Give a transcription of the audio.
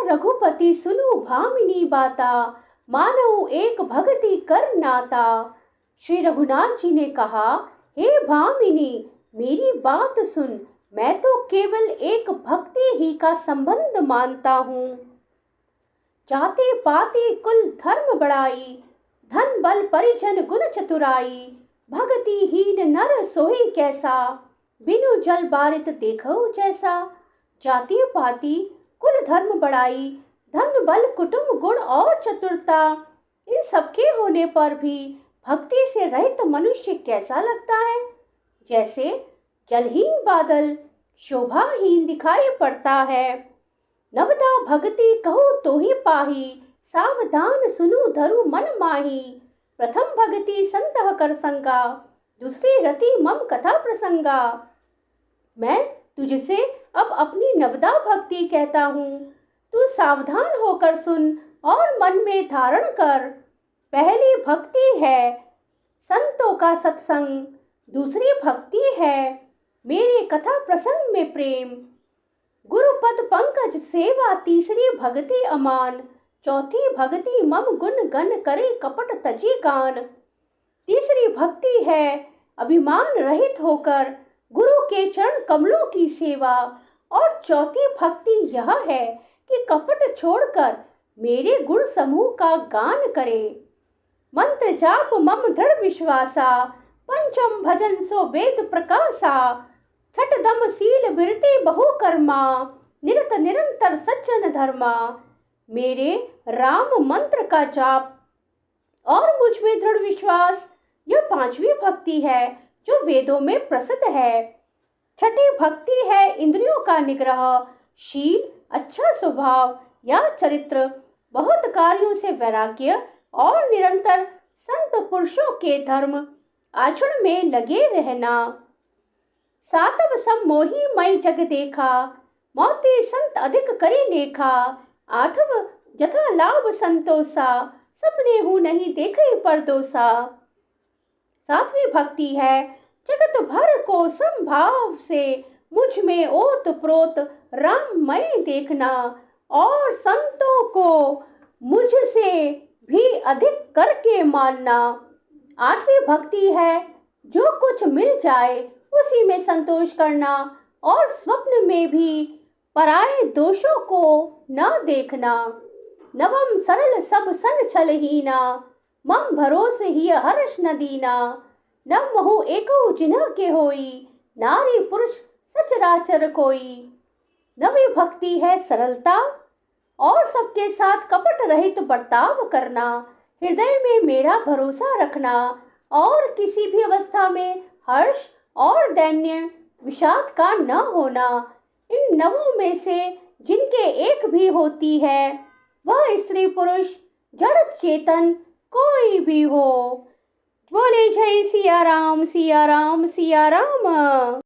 रघुपति सुनु भामिनी बाता, मानऊ एक भगति कर नाता। श्री रघुनाथ जी ने कहा, हे भामिनी, मेरी बात सुन, मैं तो केवल एक भक्ति ही का संबंध मानता हूँ। जाति पाति कुल धर्म बड़ाई, धन बल परिजन गुण चतुराई। भगति हीन नर सोई कैसा, बिनु जल बारित देखो जैसा। जाति पाति कुल धर्म बड़ाई, धन बल कुटुंब गुण और चतुरता, इन सबके होने पर भी भक्ति से रहित मनुष्य कैसा लगता है? जैसे जलहीन बादल शोभाहीन दिखाई पड़ता है। नवदा भक्ति कहो तो ही पाही, सावधान सुनु धरु मन माही। प्रथम भक्ति संतह कर संगा, दूसरी रति मम कथा प्रसंगा। मैं तुझसे अब अपनी नवदा भक्ति कहता हूँ, तू सावधान होकर सुन और मन में धारण कर। पहली भक्ति है संतों का सत्संग, दूसरी भक्ति है मेरे कथा प्रसंग में प्रेम। गुरुपद पंकज सेवा तीसरी भक्ति अमान, चौथी भक्ति मम गुण गण करे कपट तजी गान। तीसरी भक्ति है अभिमान रहित होकर गुरु के चरण कमलों की सेवा। और चौथी भक्ति यह है कि कपट छोड़कर मेरे गुण समूह का गान करे। मंत्र जाप मम दृढ़ विश्वासा, पंचम भजन सो वेद प्रकाशा। छठ दम सील बिरते बहु कर्मा, निरत निरंतर सज्जन धर्मा। मेरे राम मंत्र का जाप और मुझ में दृढ़ विश्वास, यह पांचवी भक्ति है जो वेदों में प्रसिद्ध है। छठी भक्ति है इंद्रियों का निग्रह, शील, अच्छा स्वभाव या चरित्र, बहुत कार्यों से वैराग्य और निरंतर संत पुरुषों के धर्म आचरण में लगे रहना। सातव सब मोही मई जग देखा, मोती संत अधिक करे लेखा। आठव यथा लाभ संतोषा, सपने हूँ नहीं देखे परदोसा। सातवीं भक्ति है जगत भर को संभाव से मुझ में ओत प्रोत राममय देखना, और संतों को मुझसे भी अधिक करके मानना। आठवीं भक्ति है जो कुछ मिल जाए उसी में संतोष करना, और स्वप्न में भी पराये दोषों को न देखना। नवम सरल सब सन छलहीना, मम भरोसे ही हर्ष न दीना। नव महु एको जिन्ह के होई, नारी पुरुष सचराचर कोई। नवी भक्ति है सरलता और सबके साथ कपट रहित बर्ताव करना, हृदय में मेरा भरोसा रखना, और किसी भी अवस्था में हर्ष और दैन्य विषाद का न होना। इन नवों में से जिनके एक भी होती है, वह स्त्री पुरुष जड़ चेतन कोई भी हो। बोले जय सिया राम सिया राम सिया राम।